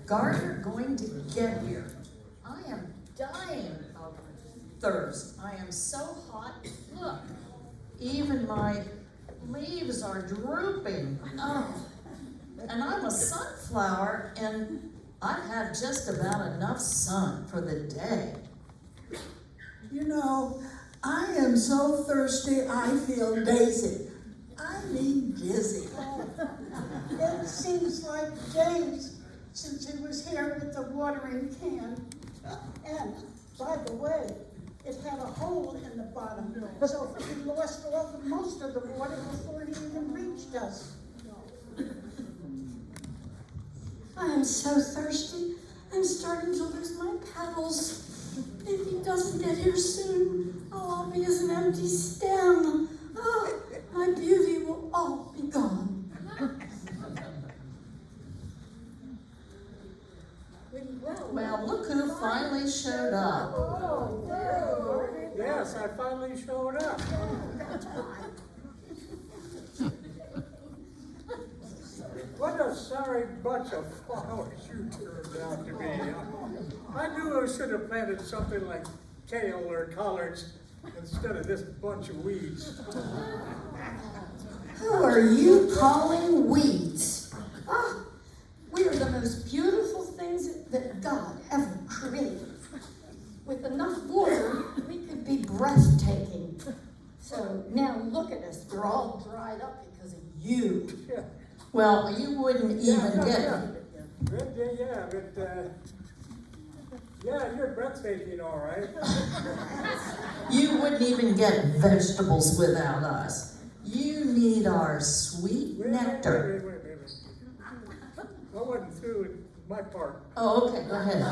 Gardner going to get here? I am dying of thirst. I am so hot. Look, even my leaves are drooping. Oh, and I'm a sunflower, and I've had just about enough sun for the day. You know, I am so thirsty I feel dizzy. I mean dizzy. It seems like days since he was here with the watering can. And, by the way, it had a hole in the bottom, so he lost most of the water before he even reached us. I am so thirsty, I'm starting to lose my petals. If he doesn't get here soon, I'll all be as an empty stem. Oh, my beauty will all be gone. Well, look who finally showed up. Yes, I finally showed up. What a sorry bunch of flowers you turned out to be. I knew I should have planted something like kale or collards instead of this bunch of weeds. Who are you calling weeds? Ah, we are the most beautiful things that God ever created. With enough water, we could be breathtaking. So now look at us, we're all dried up because of you. Yeah. Well, you wouldn't even get it. Yeah, you're breathtaking, all right. You wouldn't even get vegetables without us. You need our sweet nectar. Wait. I wasn't through with my part. Oh, okay, go ahead. I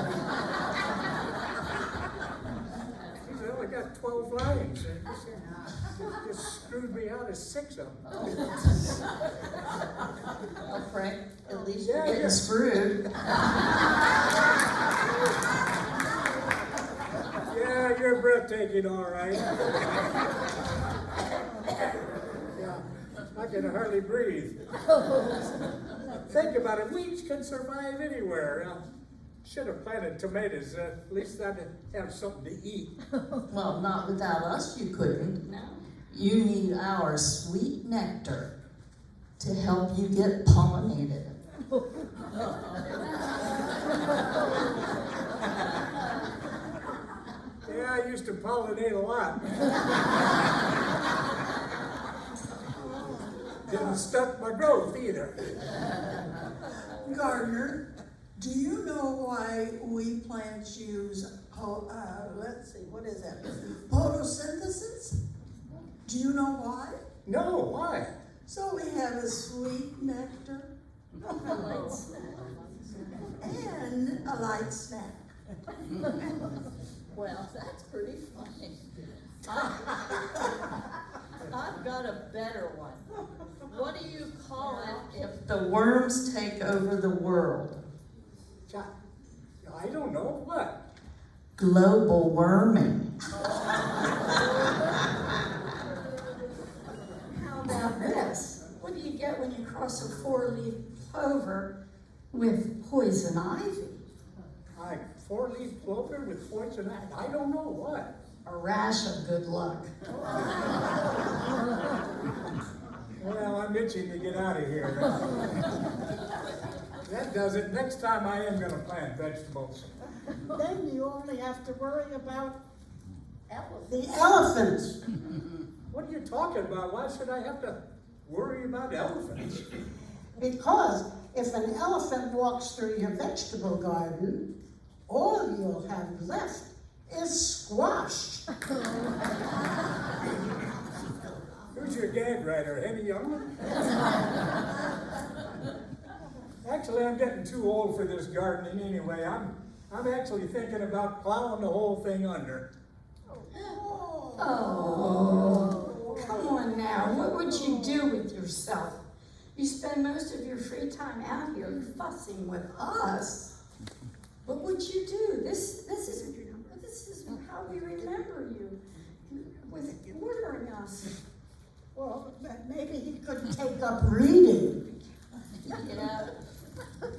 only got 12 lines. Just screwed me out of 6 of them. Well, Frank, at least Yeah, you're getting yeah. screwed. Yeah, you're breathtaking, all right. Yeah, I can hardly breathe. Think about it, weeds can survive anywhere. Should have planted tomatoes, at least I'd have something to eat. Well, not without us, you couldn't. No. You need our sweet nectar to help you get pollinated. Yeah, I used to pollinate a lot. Didn't stunt my growth either. Gardner, do you know why we plants use, let's see, what is that? Photosynthesis? Do you know why? No, why? So we have a sweet nectar and a light snack. Well, that's pretty funny. I've got a better one. What do you call it if the worms take over the world? I don't know, what? Global warming. How about this? What do you get when you cross a 4-leaf clover with poison ivy? 4-leaf clover with poison ivy? I don't know, what? A rash of good luck. Well, I'm itching to get out of here. That does it. Next time I am gonna plant vegetables. Then you only have to worry about The elephants. What are you talking about? Why should I have to worry about elephants? Because if an elephant walks through your vegetable garden, all you'll have left is squash. Who's your gag writer, Henny Youngman? Actually, I'm getting too old for this gardening anyway. I'm actually thinking about plowing the whole thing under. Oh, come on now. What would you do with yourself? You spend most of your free time out here fussing with us. What would you do? This is how we remember you, with ordering us. Well, maybe he could take up reading. Yeah,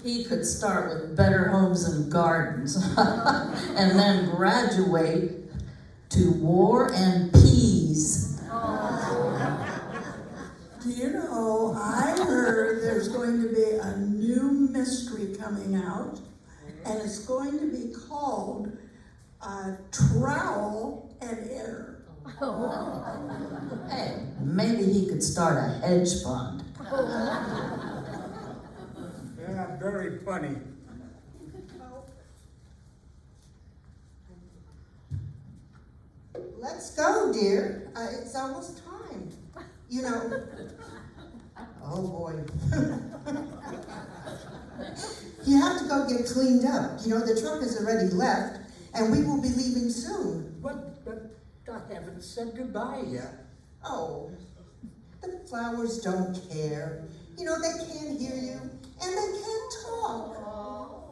He could start with Better Homes and Gardens and then graduate to War and Peas. Do you know, I heard there's going to be a new mystery coming out, and it's going to be called Trowel and Air. Hey, maybe he could start a hedge fund. Yeah, very funny. Let's go, dear. It's almost time. You know, oh boy. You have to go get cleaned up. You know, the truck has already left, and we will be leaving soon. But I haven't said goodbye yet. Oh, the flowers don't care. You know, they can't hear you, and they can't talk.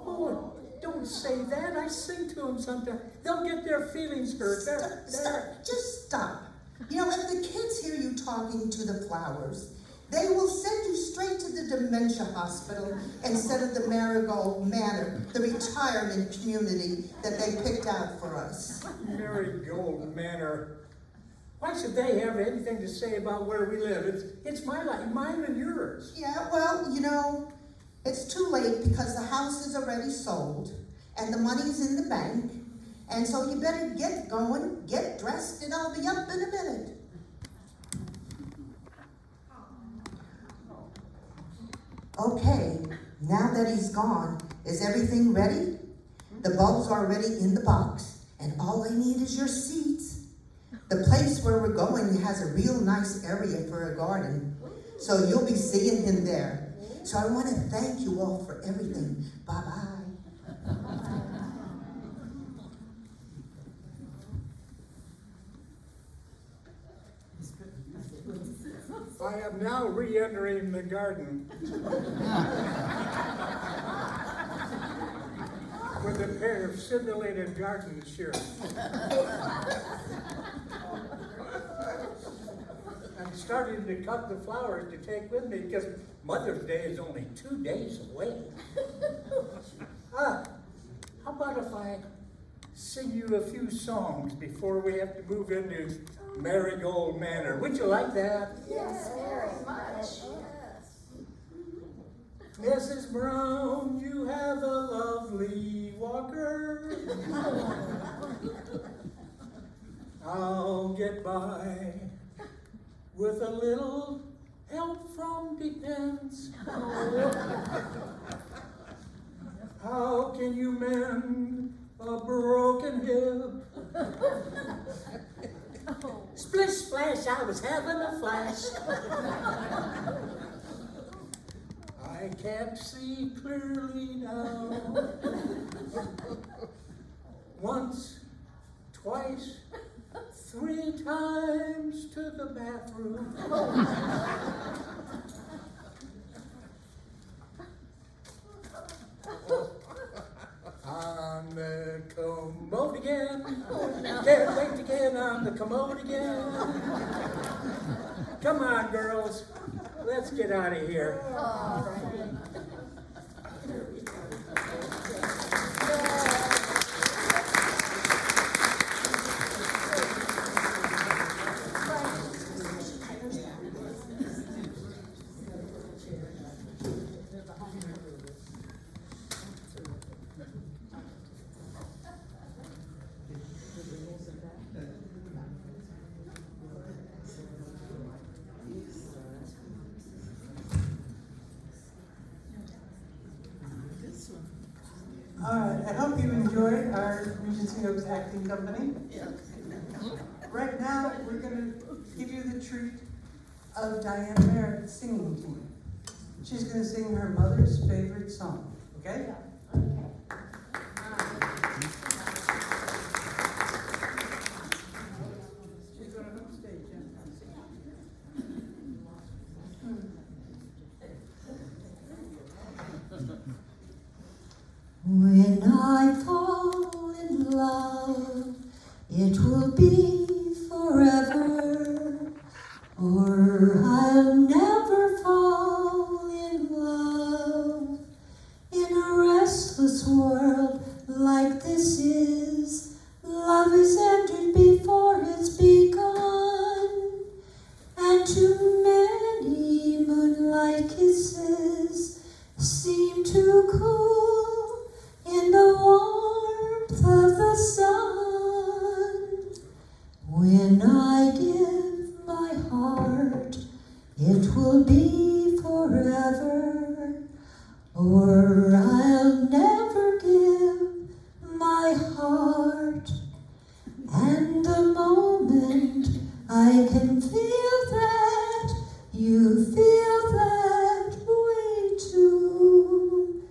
Oh, don't say that. I sing to them sometimes. They'll get their feelings hurt. Stop, just stop. You know, if the kids hear you talking to the flowers, they will send you straight to the dementia hospital instead of the Marigold Manor, the retirement community that they picked out for us. Marigold Manor. Why should they have anything to say about where we live? It's my life, mine and yours. Yeah, well, you know, it's too late because the house is already sold and the money's in the bank. And so you better get going, get dressed, and I'll be up in a minute. Okay, now that he's gone, is everything ready? The bulbs are already in the box, and all I need is your seeds. The place where we're going has a real nice area for a garden, so you'll be seeing him there. So I want to thank you all for everything. Bye-bye. I am now re-entering the garden with a pair of simulated garden shears. I'm starting to cut the flowers to take with me because Mother's Day is only 2 days away. How about if I sing you a few songs before we have to move into Marigold Manor? Would you like that? Yes, very much. Mrs. Brown, you have a lovely walker. I'll get by with a little help from defense. How can you mend a broken hip? Splish splash, I was having a flash. I can't see clearly now. Once, twice, 3 times to the bathroom. On the commode again. Can't wait to get on the commode again. Come on, girls. Let's get out of here. All right, I hope you enjoyed our Regency Oaks Acting Company. Right now, we're going to give you the treat of Diane Merritt singing to you. She's going to sing her mother's favorite song, okay? She's going to come stage, When I fall in love, it will be forever, or I'll never fall in love world like this is. Love is ended before it's begun, and too many moonlight kisses seem to cool in the warmth of the sun. When I give my heart, it will be forever, or I'll never give my heart. And the moment I can feel that, you feel that way too,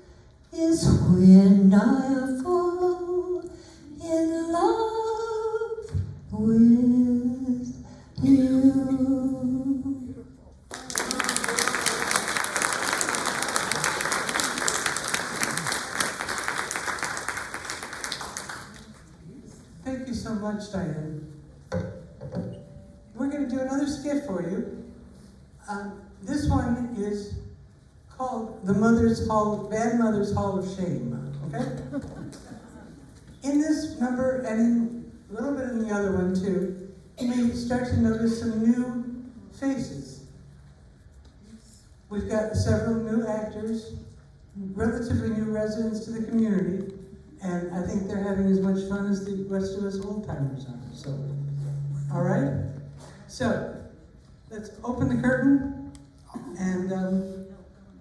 is when I fall in love with you. Thank you so much, Diane. We're going to do another skit for you. This one is called Bad Mother's Hall of Shame, okay? In this number, and a little bit in the other one too, you may start to notice some new faces. We've got several new actors, relatively new residents to the community, and I think they're having as much fun as the rest of us old-timers are, so. All right? So, let's open the curtain and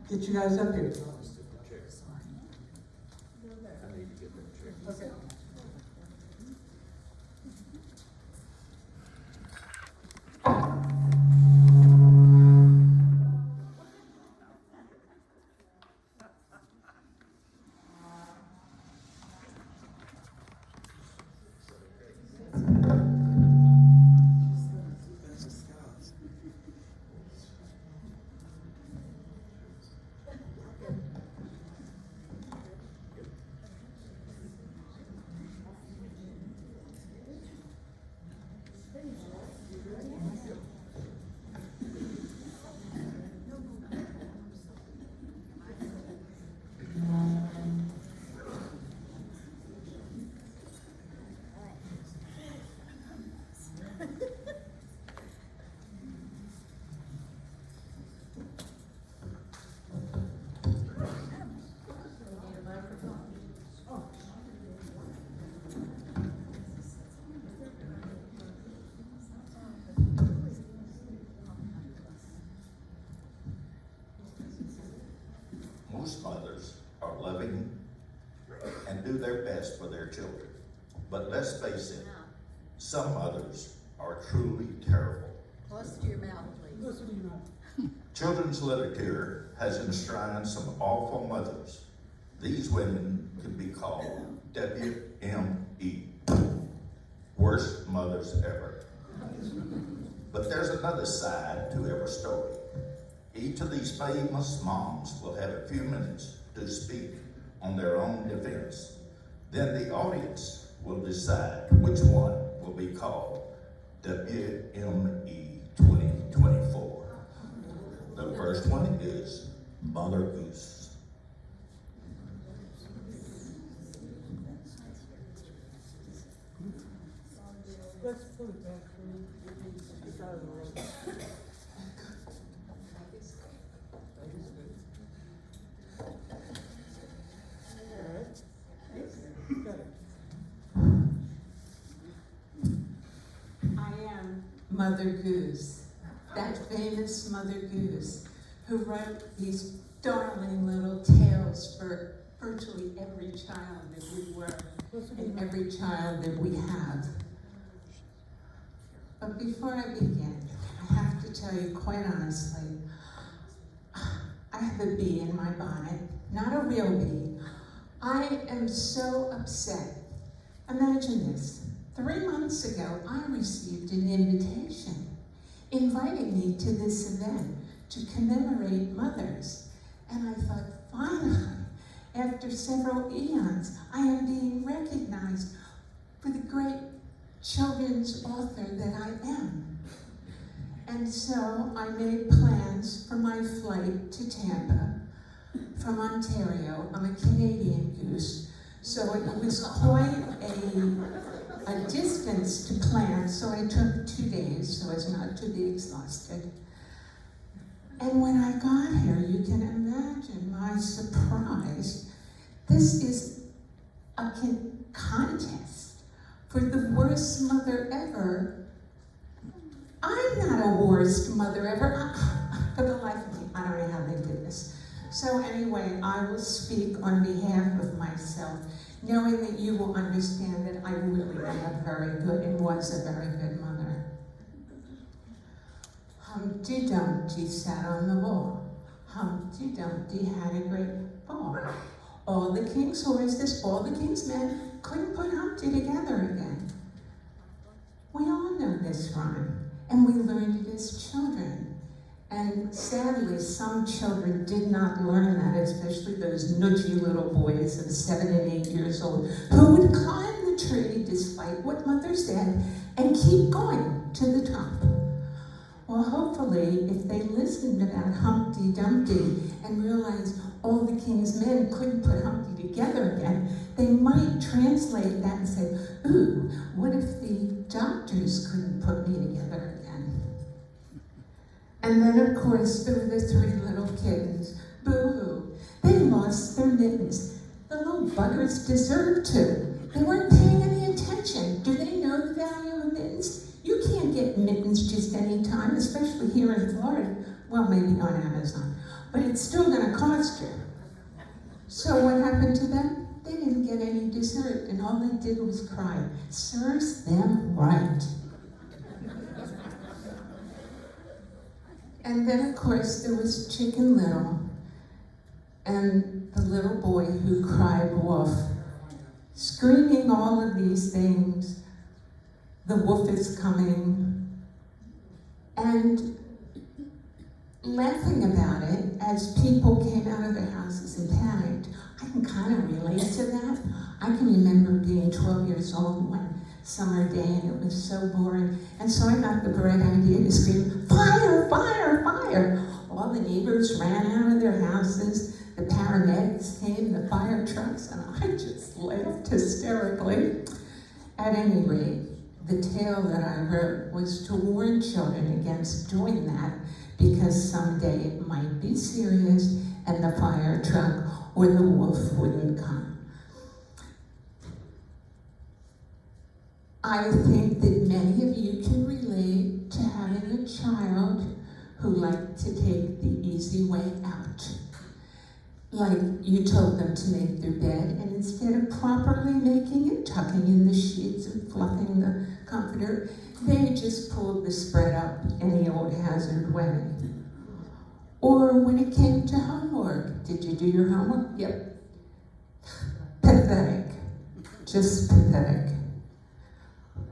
get you guys up here. Okay. Most mothers are loving and do their best for their children. But let's face it, some mothers are truly terrible. Close to your mouth, please. Children's literature has enshrined some awful mothers. These women can be called WME, worst mothers ever. But there's another side to every story. Each of these famous moms will have a few minutes to speak on their own defense. Then the audience will decide which one will be called WME 2024. The first one is Mother Goose. Let's put it back. It's out of the way. I am Mother Goose, that famous Mother Goose who wrote these darling little tales for virtually every child that we were and every child that we have. But before I begin, I have to tell you quite honestly, I have a bee in my bonnet, not a real bee. I am so upset. Imagine this. 3 months ago, I received an invitation inviting me to this event to commemorate mothers. And I thought, finally, after several eons, I am being recognized for the great children's author that I am. And so I made plans for my flight to Tampa from Ontario. I'm a Canadian goose, So it was quite a distance to plan, so I took 2 days so as not to be exhausted. And when I got here, you can imagine my surprise. This is a contest for the worst mother ever. I'm not a worst mother ever. For the life of me, I don't know how they did this. So anyway, I will speak on behalf of myself, knowing that you will understand that I really am a very good and was a very good mother. Humpty Dumpty sat on the wall. Humpty Dumpty had a great fall. All the king's horses, all the king's men couldn't put Humpty together again. We all know this rhyme, and we learned it as children. And sadly, some children did not learn that, especially those nudgy little boys of 7 and 8 years old, who would climb the tree despite what mother said and keep going to the top. Well, hopefully, if they listened about Humpty Dumpty and realized all the king's men couldn't put Humpty together again, they might translate that and say, ooh, what if the doctors couldn't put me together again? And then, of course, there were the 3 little kittens. Boo-hoo. They lost their mittens. The little buggers deserved to. They weren't paying any attention. Do they know the value of mittens? You can't get mittens just any time, especially here in Florida. Well, maybe on Amazon. But it's still going to cost you. So what happened to them? They didn't get any dessert, and all they did was cry. Serves them right. And then, of course, there was Chicken Little, and the little boy who cried wolf, screaming all of these things. The wolf is coming, and laughing about it as people came out of their houses and panicked. I can kind of relate to that. I can remember being 12 years old one summer day, and it was so boring. And so I got the bright idea to scream, fire, fire, fire. All the neighbors ran out of their houses. The paramedics came, the fire trucks, and I just laughed hysterically. At any rate, the tale that I wrote was to warn children against doing that, because someday it might be serious and the fire truck or the wolf wouldn't come. I think that many of you can relate to having a child who liked to take the easy way out. Like you told them to make their bed, and instead of properly making it, tucking in the sheets and fluffing the comforter, they just pulled the spread up in the old hazard way. Or when it came to homework, did you do your homework? Yep. Pathetic. Just pathetic.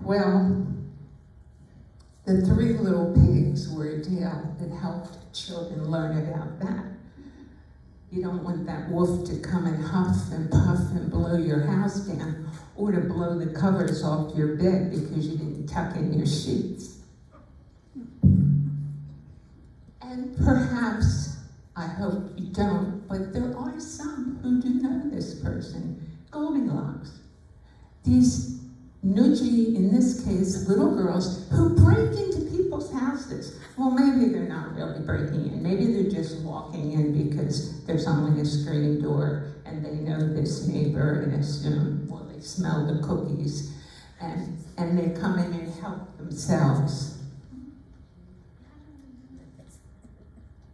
Well, the 3 little pigs were a tale that helped children learn about that. You don't want that wolf to come and huff and puff and blow your house down, or to blow the covers off your bed because you didn't tuck in your sheets. And perhaps, I hope you don't, but there are some who do know this person, Goldilocks. These nudgy, in this case, little girls who break into people's houses. Well, maybe they're not really breaking in. Maybe they're just walking in because there's only a screen door and they know this neighbor and assume, well, they smell the cookies and they come in and help themselves.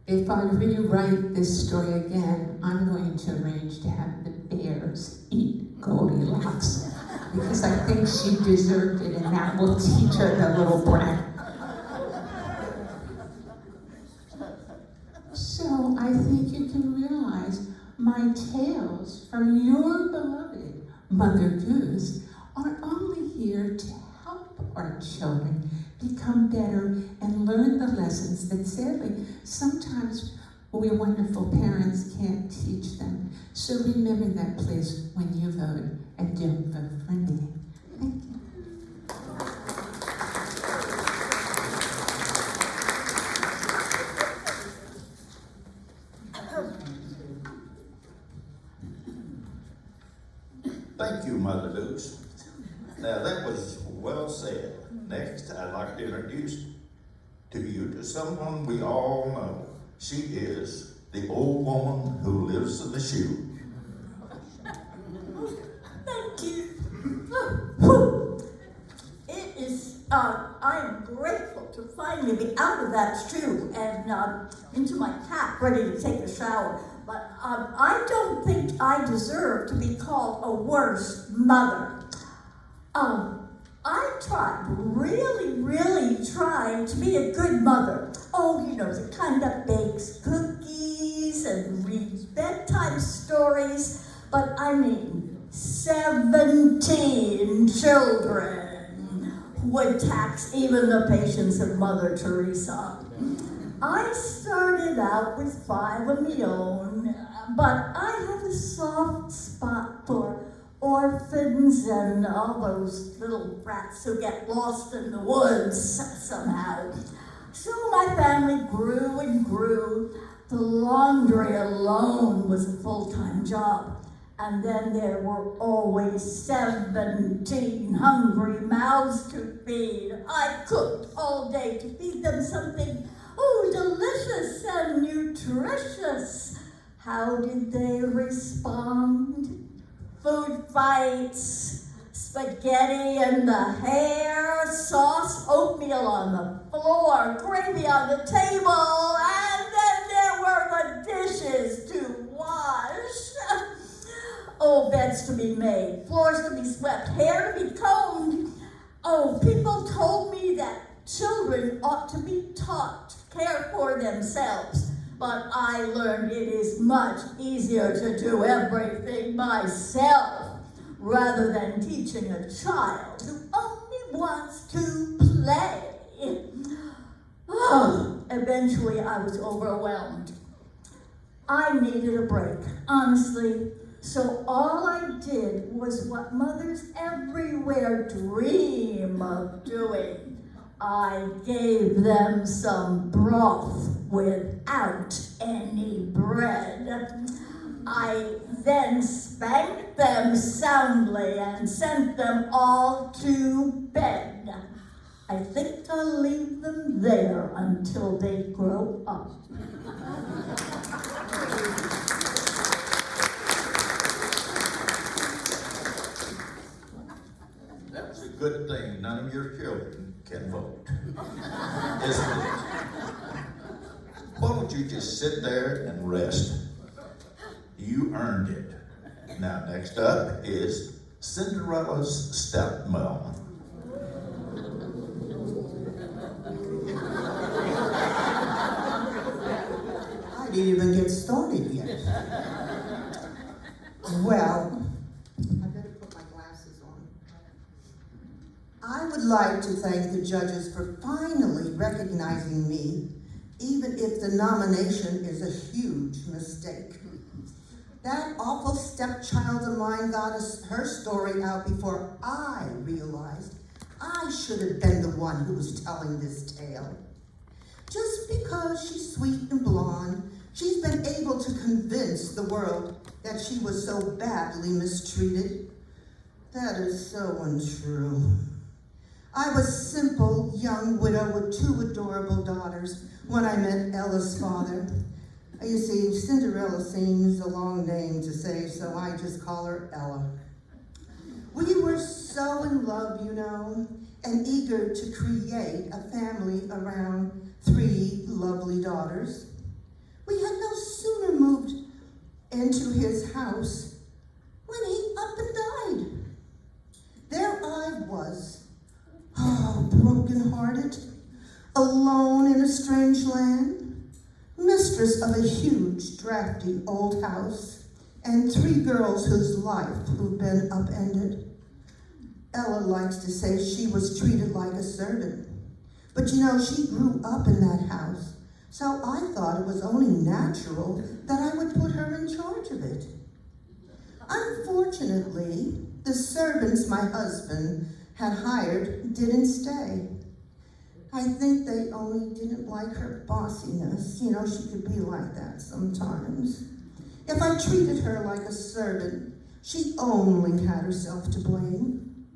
If I rewrite this story again, I'm going to arrange to have the bears eat Goldilocks, because I think she deserved it, and that will teach her, the little brat. So I think you can realize my tales from your beloved Mother Goose are only here to help our children become better and learn the lessons that sadly sometimes we wonderful parents can't teach them. So remember that, please, when you vote, and don't vote for me. Thank you. Thank you, Mother Dukes. Now that was well said. Next, I'd like to introduce to you to someone we all know. She is the old woman who lives in the shoe. Thank you. Whew. It is, I am grateful to finally be out of that shoe and into my cap, ready to take a shower. But I don't think I deserve to be called a worse mother. I tried, really tried to be a good mother. Oh, you know, the kind that bakes cookies and reads bedtime stories. But I mean, 17 children would tax even the patience of Mother Teresa. I started out with 5 of my own, but I have a soft spot for orphans and all those little brats who get lost in the woods somehow. So my family grew and grew. The laundry alone was a full-time job. And then there were always 17 hungry mouths to feed. I cooked all day to feed them something, delicious and nutritious. How did they respond? Food fights, spaghetti in the hair, sauce, oatmeal on the floor, gravy on the table, and then there were the dishes to wash. Oh, beds to be made, floors to be swept, hair to be combed. Oh, people told me that children ought to be taught to care for themselves. But I learned it is much easier to do everything myself rather than teaching a child who only wants to play. Eventually I was overwhelmed. I needed a break, honestly. So all I did was what mothers everywhere dream of doing. I gave them some broth without any bread. I then spanked them soundly and sent them all to bed. I think I'll leave them there until they grow up. That's a good thing none of your children can vote, isn't it? Why don't you just sit there and rest? You earned it. Now, next up is Cinderella's stepmom. I didn't even get started yet. Well, I better put my glasses on. I would like to thank the judges for finally recognizing me, even if the nomination is a huge mistake. That awful stepchild of mine got her story out before I realized I should have been the one who was telling this tale. Just because she's sweet and blonde, she's been able to convince the world that she was so badly mistreated. That is so untrue. I was simple, young widow with 2 adorable daughters when I met Ella's father. You see, Cinderella seems a long name to say, so I just call her Ella. We were so in love, you know, and eager to create a family around 3 lovely daughters. We had no sooner moved into his house when he up and died. There I was, broken-hearted, alone in a strange land, mistress of a huge, drafty old house, and 3 girls whose life had been upended. Ella likes to say she was treated like a servant. But you know, she grew up in that house, so I thought it was only natural that I would put her in charge of it. Unfortunately, the servants my husband had hired didn't stay. I think they only didn't like her bossiness. You know, she could be like that sometimes. If I treated her like a servant, She only had herself to blame.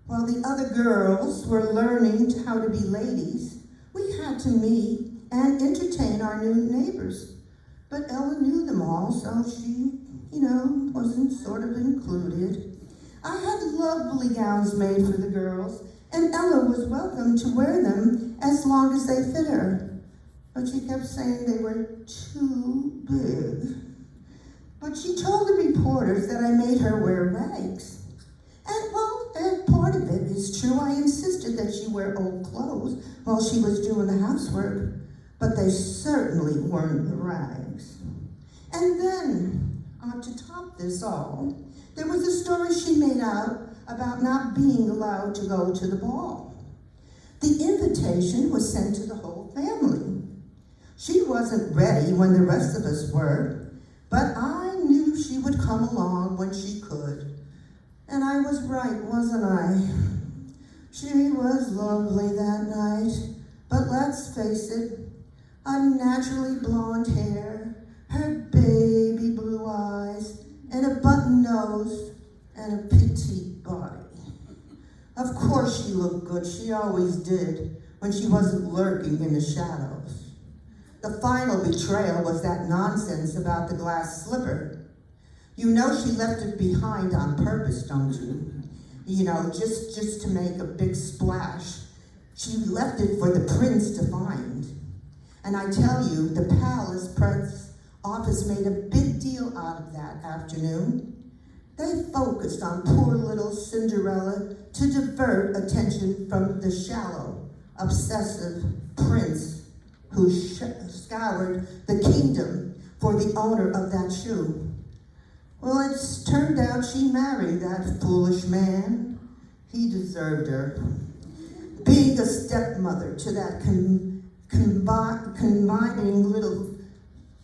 While the other girls were learning how to be ladies, we had to meet and entertain our new neighbors. But Ella knew them all, so she, wasn't sort of included. I had lovely gowns made for the girls, and Ella was welcome to wear them as long as they fit her. But she kept saying they were too big. But she told the reporters that I made her wear rags. And part of it is true. I insisted that she wear old clothes while she was doing the housework, but they certainly weren't the rags. And then, to top this all, there was a story she made out about not being allowed to go to the ball. The invitation was sent to the whole family. She wasn't ready when the rest of us were, but I knew she would come along when she could. And I was right, wasn't I? She was lovely that night, but let's face it, unnaturally blonde hair, her baby blue eyes, and a button nose, and a petite body. Of course she looked good, she always did, when she wasn't lurking in the shadows. The final betrayal was that nonsense about the glass slipper. You know she left it behind on purpose, don't you? Just to make a big splash. She left it for the prince to find. And I tell you, the palace press office made a big deal out of that afternoon. They focused on poor little Cinderella to divert attention from the shallow, obsessive prince who scoured the kingdom for the owner of that shoe. Well, it's turned out she married that foolish man. He deserved her. Being a stepmother to that combining little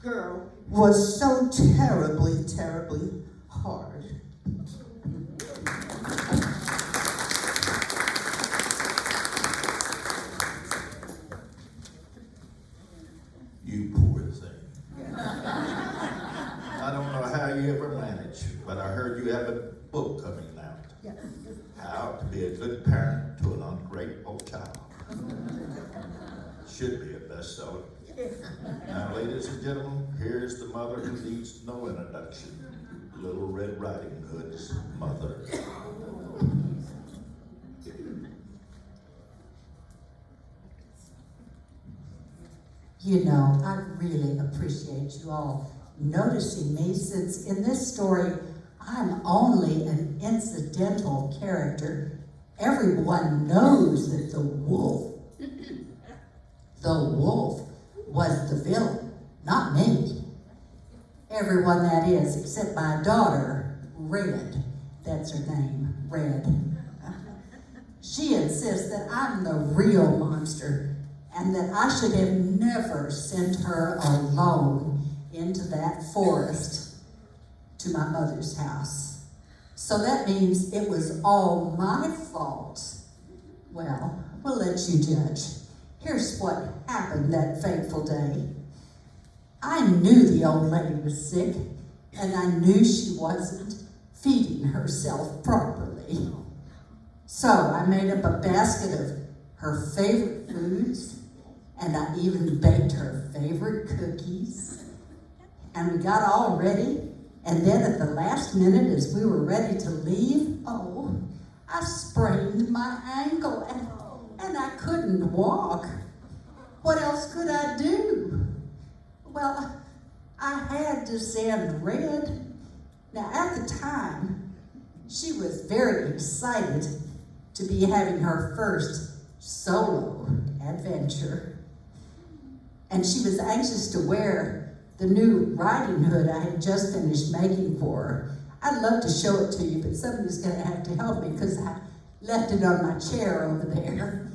girl was so terribly, terribly hard. You poor thing. I don't know how you ever manage, but I heard you have a book coming out. How to be a good parent to an ungrateful child. Should be a bestseller. Now, ladies and gentlemen, here's the mother who needs no introduction. Little Red Riding Hood's mother. I really appreciate you all noticing me, since in this story, I'm only an incidental character. Everyone knows that the wolf was the villain, not me. Everyone, that is, except my daughter, Red. That's her name, Red. She insists that I'm the real monster, and that I should have never sent her alone into that forest to my mother's house. So that means it was all my fault. Well, we'll let you judge. Here's what happened that fateful day. I knew the old lady was sick, and I knew she wasn't feeding herself properly. So I made up a basket of her favorite foods, and I even baked her favorite cookies. And we got all ready, and then at the last minute, as we were ready to leave, I sprained my ankle, and I couldn't walk. What else could I do? Well, I had to send Red. Now, at the time, she was very excited to be having her first solo adventure. And she was anxious to wear the new riding hood I had just finished making for her. I'd love to show it to you, but somebody's gonna have to help me because I left it on my chair over there.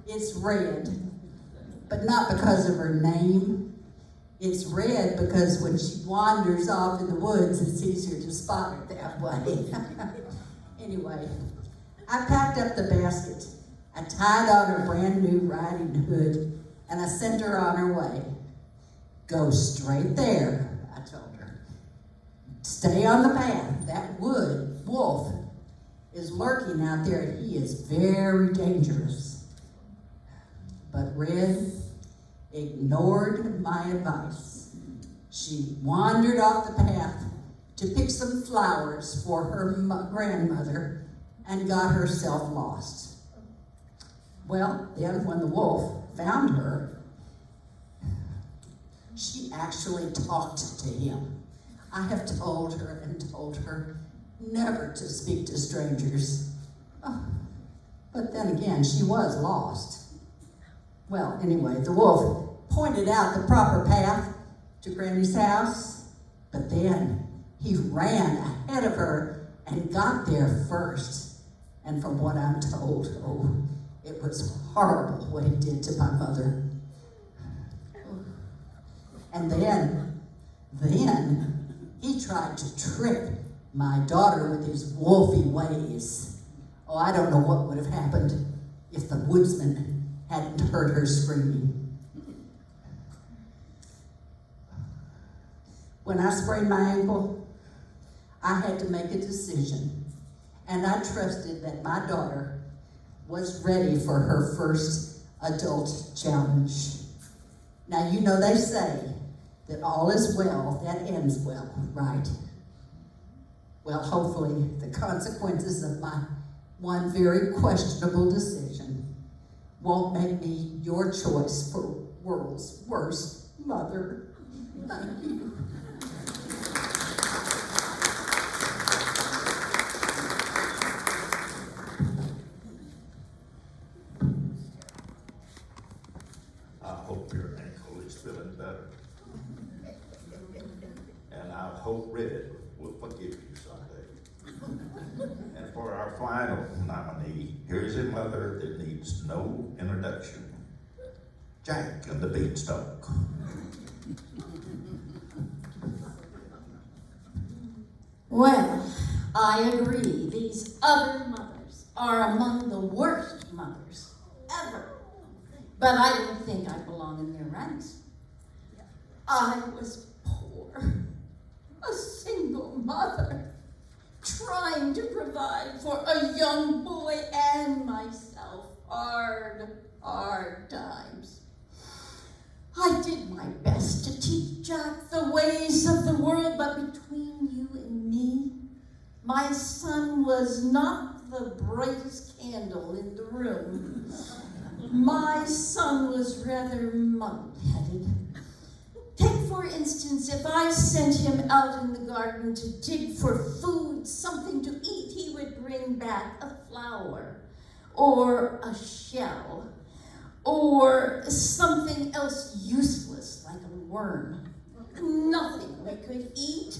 It's red, but not because of her name. It's red because when she wanders off in the woods, it's easier to spot her that way. Anyway, I packed up the basket. I tied on her brand new riding hood, and I sent her on her way. Go straight there, I told her. Stay on the path. That wolf is lurking out there, and he is very dangerous. But Red ignored my advice. She wandered off the path to pick some flowers for her grandmother and got herself lost. Well, then when the wolf found her, she actually talked to him. I have told her never to speak to strangers. Oh, but then again, she was lost. Well, anyway, the wolf pointed out the proper path to Granny's house, but then he ran ahead of her and got there first. And from what I'm told, it was horrible what he did to my mother. And then he tried to trick my daughter with his wolfy ways. Oh, I don't know what would have happened if the woodsman hadn't heard her screaming. When I sprained my ankle, I had to make a decision, and I trusted that my daughter was ready for her first adult challenge. Now, you know they say that all is well that ends well, right? Well, hopefully the consequences of my one very questionable decision won't make me your choice for world's worst mother. Thank you. I hope your ankle is feeling better. And I hope Red will forgive you someday. And for our final nominee, here's a mother that needs no introduction. Jack and the Beanstalk. Well, I agree. These other mothers are among the worst mothers ever. But I don't think I belong in their ranks. I was poor, a single mother, trying to provide for a young boy and myself. Hard times. I did my best to teach Jack the ways of the world, but between you and me, my son was not the brightest candle in the room. My son was rather muddle-headed. Take, for instance, if I sent him out in the garden to dig for food, something to eat, he would bring back a flower, or a shell, or something else useless like a worm. Nothing we could eat.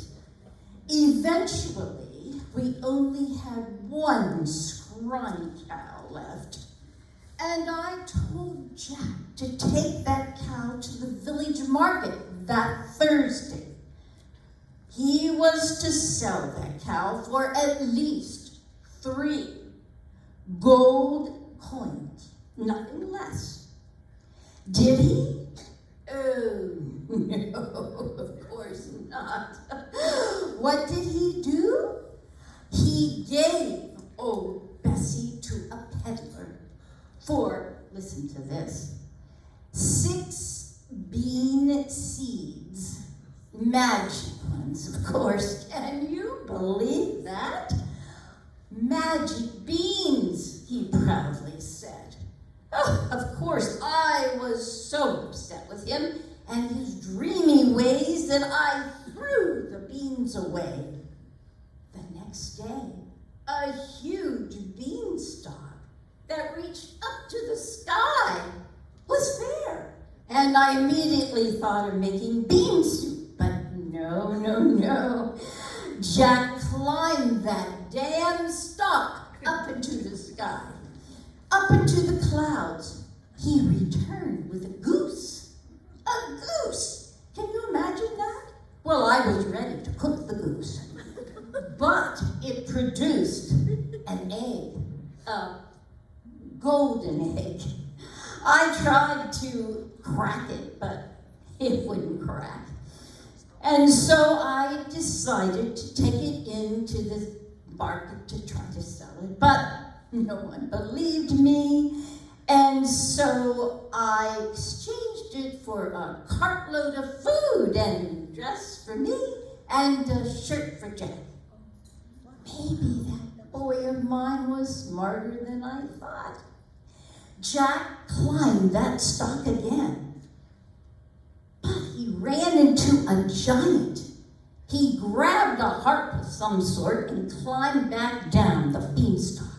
Eventually, we only had one scrawny cow left. And I told Jack to take that cow to the village market that Thursday. He was to sell that cow for at least 3 gold coins, nothing less. Did he? Oh, no, of course not. What did he do? He gave old Bessie to a peddler for, listen to this, 6 bean seeds. Magic ones, of course. Can you believe that? Magic beans, he proudly said. Oh, of course, I was so upset with him and his dreamy ways that I threw the beans away. The next day, a huge beanstalk that reached up to the sky was fair. And I immediately thought of making bean soup, but no. Jack climbed that damn stalk up into the sky, up into the clouds. He returned with a goose. A goose! Can you imagine that? Well, I was ready to cook the goose, but it produced an egg, a golden egg. I tried to crack it, but it wouldn't crack. And so I decided to take it into the market to try to sell it, but no one believed me. And so I exchanged it for a cartload of food and a dress for me and a shirt for Jack. Maybe that boy of mine was smarter than I thought. Jack climbed that stalk again, but he ran into a giant. He grabbed a harp of some sort and climbed back down the beanstalk.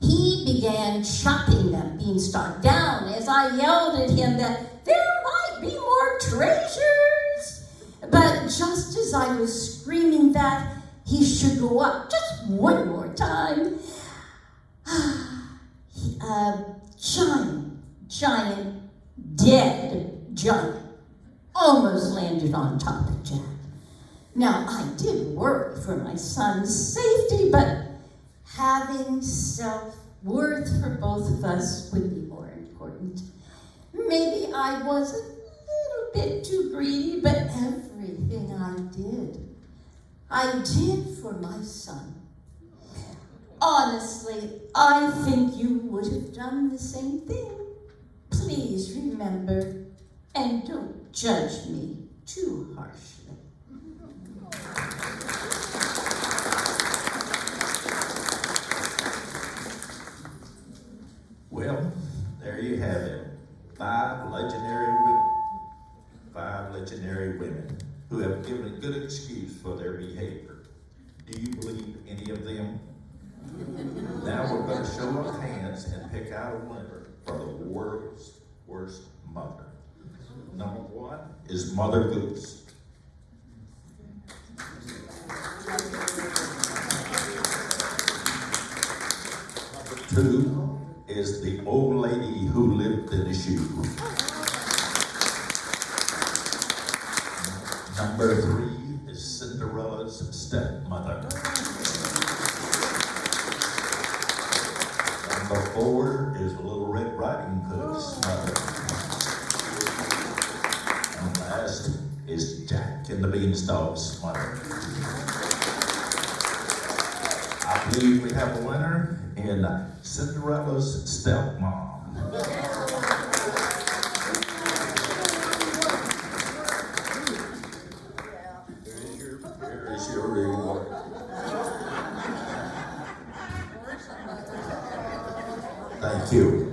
He began chopping that beanstalk down as I yelled at him that there might be more treasures. But just as I was screaming that he should go up just one more time, giant, dead giant almost landed on top of Jack. Now, I did worry for my son's safety, but having self-worth for both of us would be more important. Maybe I was a little bit too greedy, but everything I did for my son. Honestly, I think you would have done the same thing. Please remember, and don't judge me too harshly. Well, there you have it. Five legendary women who have given a good excuse for their behavior. Do you believe any of them? Now we're going to show of hands and pick out a winner for the world's worst mother. Number one is Mother Goose. Number two is the old lady who lived in a shoe. Number three is Cinderella's stepmother. Number four is Little Red Riding Hood's mother. And last is Jack and the Beanstalk's mother. I believe we have a winner in Cinderella's stepmom. Here is your reward. Thank you.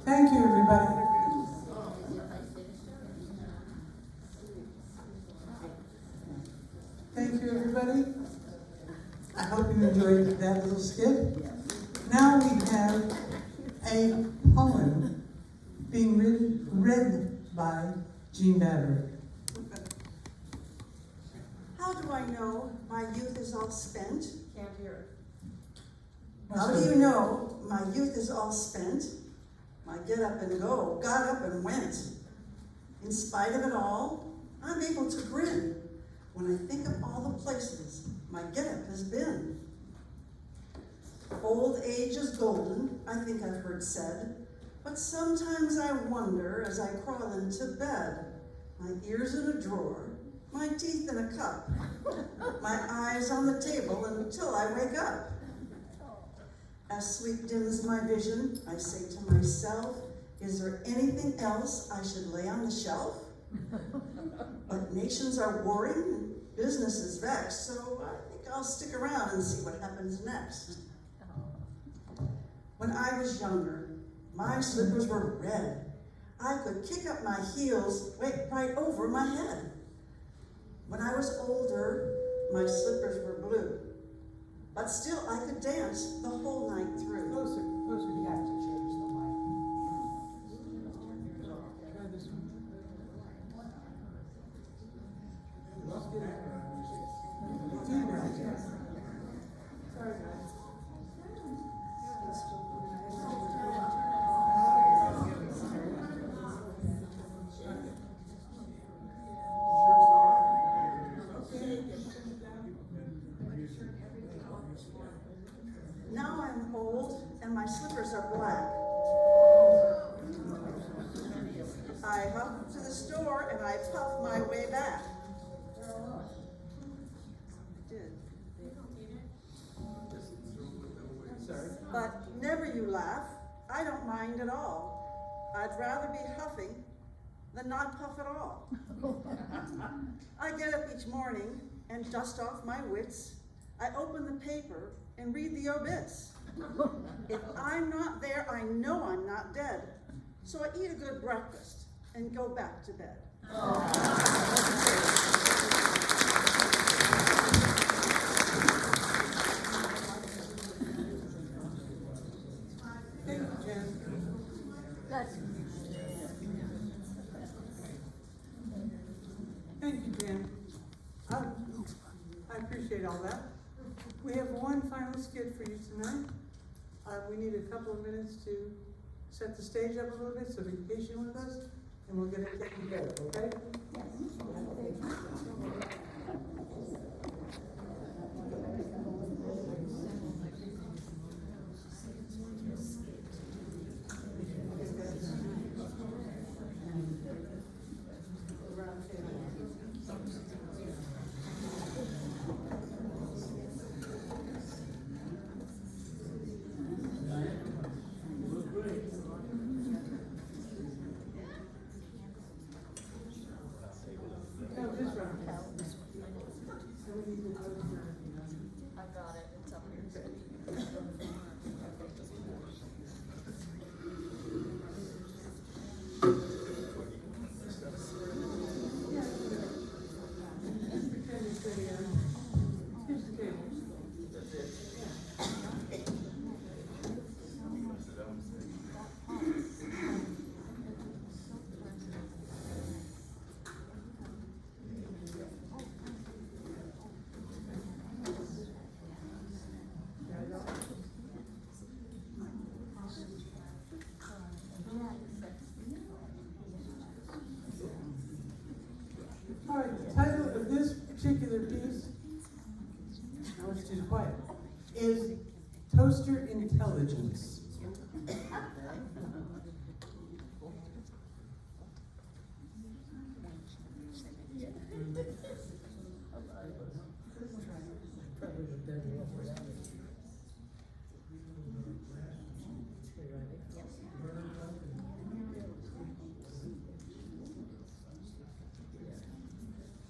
Thank you, everybody. Thank you, everybody. I hope you enjoyed that little skit. Now we have a poem being read by Jean Maverick. How do I know my youth is all spent? Can't hear it. How do you know my youth is all spent? My get up and go, got up and went. In spite of it all, I'm able to grin when I think of all the places my get up has been. Old age is golden, I think I've heard said, but sometimes I wonder as I crawl into bed, my ears in a drawer, my teeth in a cup, my eyes on the table until I wake up. As sleep dims my vision, I say to myself, is there anything else I should lay on the shelf? But nations are warring and business is vexed, so I think I'll stick around and see what happens next. When I was younger, my slippers were red. I could kick up my heels right over my head. When I was older, my slippers were blue. But still, I could dance the whole night through. Closer, you have to change the mic. Try this one. Let's get it. black. I huff to the store and I puff my way back. I did. But never you laugh, I don't mind at all. I'd rather be huffing than not puff at all. I get up each morning and dust off my wits. I open the paper and read the obits. If I'm not there, I know I'm not dead. So I eat a good breakfast and go back to bed. Thank you, Jen. Thank you, Jen. I appreciate all that. We have one final skit for you tonight. We need a couple of minutes to set the stage up a little bit, so be patient with us, and we'll get it taken care of, okay? I got it, it's up here. All right, the title of this particular piece, now it's too quiet, is Toaster Intelligence.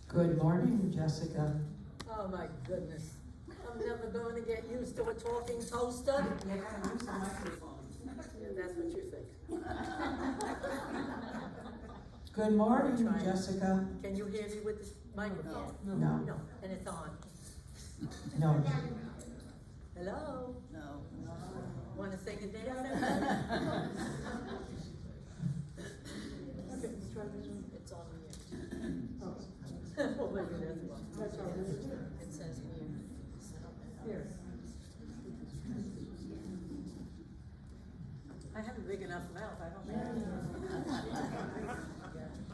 Good morning, Jessica. Oh my goodness. I'm never going to get used to a talking toaster. Yeah, use the microphone. Yeah, that's what you think. Good morning, Try it. Jessica. Can you hear me with this microphone? No. No, and it's on. No. Hello? No. Want to sing a dance? Okay, let's try this one. It's on mute. Oh, Well, maybe that's one. that's all right. It says mute. Here. I have a big enough mouth, I don't think.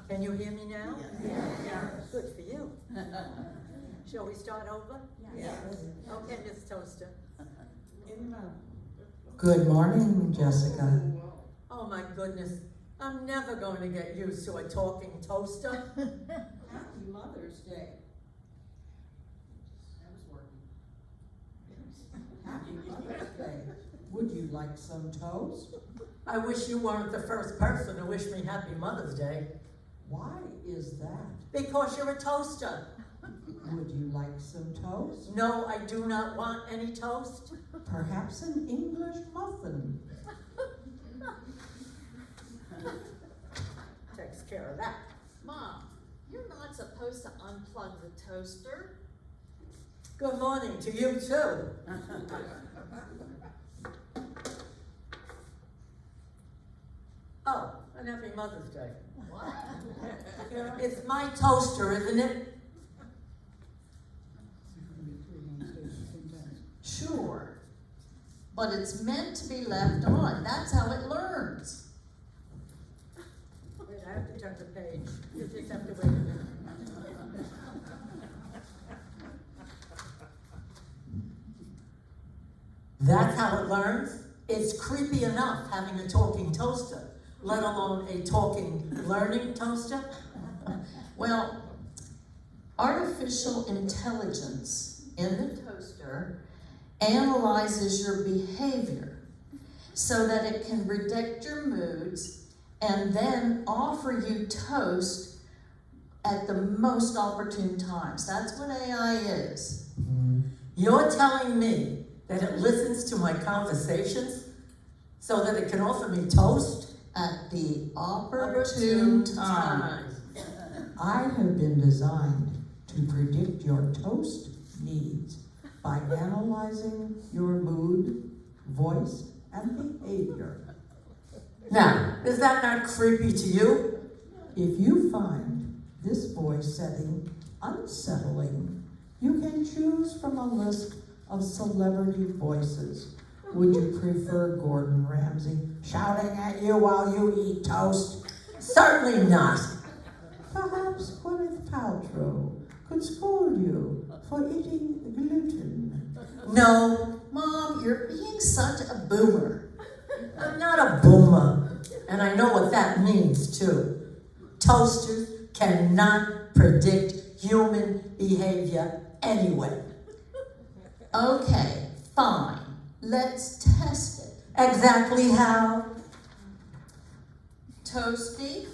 Can you hear me now? Yeah. Good for you. Shall we start over? Yes. Okay, Miss Toaster. In your mouth. Good morning, Jessica. Oh my goodness, I'm never going to get used to a talking toaster. Happy Mother's Day. Happy Mother's Day. Would you like some toast? I wish you weren't the first person to wish me Happy Mother's Day. Why is that? Because you're a toaster. Would you like some toast? No, I do not want any toast. Perhaps an English muffin. Takes care of that. Mom, you're not supposed to unplug the toaster. Good morning to you too. Oh, and Happy Mother's Day. What? It's my toaster, isn't it? Sure. But it's meant to be left on. That's how it learns. Wait, I have to turn the page. You just have to wait a minute. That's how it learns? It's creepy enough having a talking toaster, let alone a talking, learning toaster. Well, artificial intelligence in the toaster analyzes your behavior so that it can predict your moods and then offer you toast at the most opportune times. That's what AI is. You're telling me that it listens to my conversations so that it can offer me toast? At the opportune time. I have been designed to predict your toast needs by analyzing your mood, voice, and behavior. Now, is that not creepy to you? If you find this voice setting unsettling, you can choose from a list of celebrity voices. Would you prefer Gordon Ramsay shouting at you while you eat toast? Certainly not. Perhaps Gwyneth Paltrow could scold you for eating gluten. No, Mom, you're being such a boomer. I'm not a boomer, and I know what that means too. Toasters cannot predict human behavior anyway. Okay, fine. Let's test it. Exactly how? Toasty,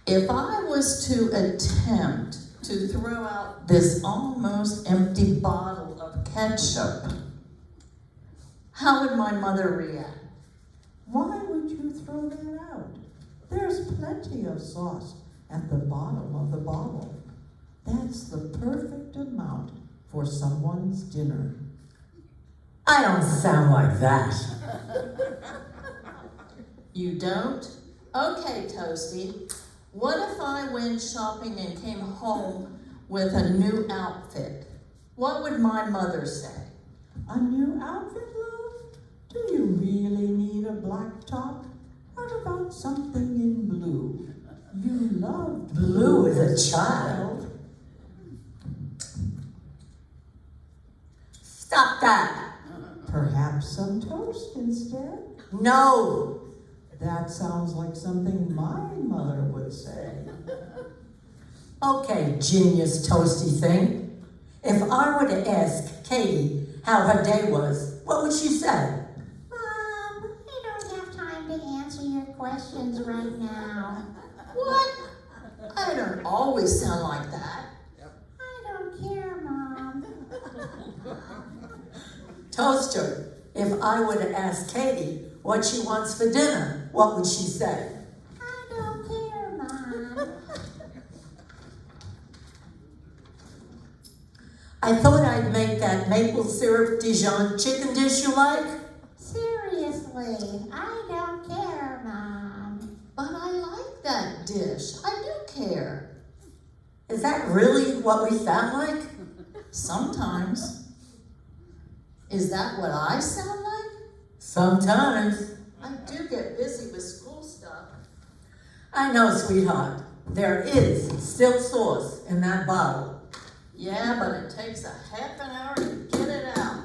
if I was to attempt to throw out this almost empty bottle of ketchup, how would my mother react? Why would you throw that out? There's plenty of sauce at the bottom of the bottle. That's the perfect amount for someone's dinner. I don't sound like that. You don't? Okay, Toasty. What if I went shopping and came home with a new outfit? What would my mother say? A new outfit, love? Do you really need a black top? What about something in blue? You loved blue as a child. Stop that! Perhaps some toast instead? No! That sounds like something my mother would say. Okay, genius toasty thing. If I were to ask Katie how her day was, what would she say? Mom, I don't have time to answer your questions right now. What? I don't always sound like that. I don't care, Mom. Toaster, if I were to ask Katie what she wants for dinner, what would she say? I don't care, Mom. I thought I'd make that maple syrup Dijon chicken dish you like. Seriously, I don't care, Mom. But I like that dish. I do care. Is that really what we sound like? Sometimes. Is that what I sound like? Sometimes. I do get busy with school stuff. I know, sweetheart. There is still sauce in that bottle. Yeah, but it takes a half an hour to get it out.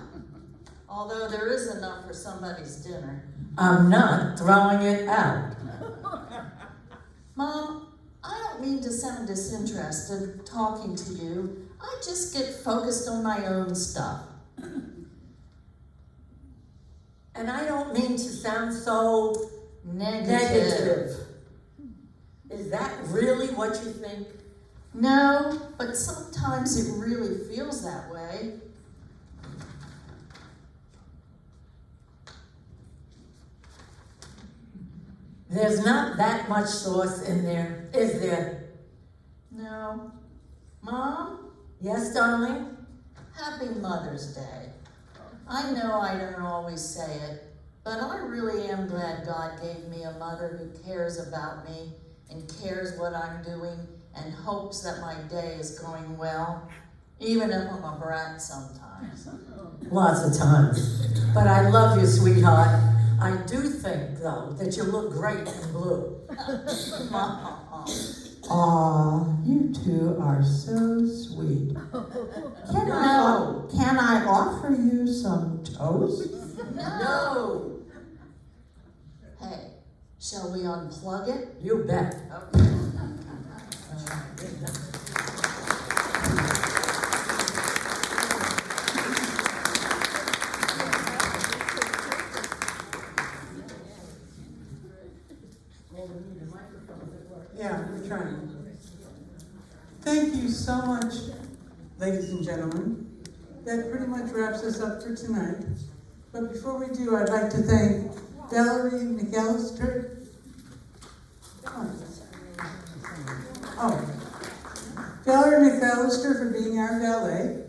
Although there is enough for somebody's dinner. I'm not throwing it out. Mom, I don't mean to sound disinterested talking to you. I just get focused on my own stuff. And I don't mean to sound so Negative. Is that really what you think? No, but sometimes it really feels that way. There's not that much sauce in there, is there? No. Mom, Yes, darling? happy Mother's Day. I know I don't always say it, but I really am glad God gave me a mother who cares about me and cares what I'm doing and hopes that my day is going well, even if I'm a brat sometimes. Lots of times. But I love you, sweetheart. I do think, though, that you look great in blue. Aw, you two are so sweet. Can I offer you some toast? No. Hey, shall we unplug it? You bet. Okay. Yeah, we're trying. Thank you so much, ladies and gentlemen. That pretty much wraps us up for tonight. But before we do, I'd like to thank Valerie McAllister. Oh. Valerie McAllister for being our valet.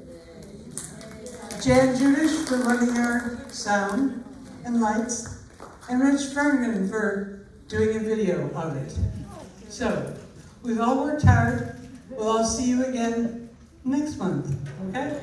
Jan Judish for running our sound and lights. And Rich Ferngren for doing a video of it. So, we've all worked hard. We'll all see you again next month, okay?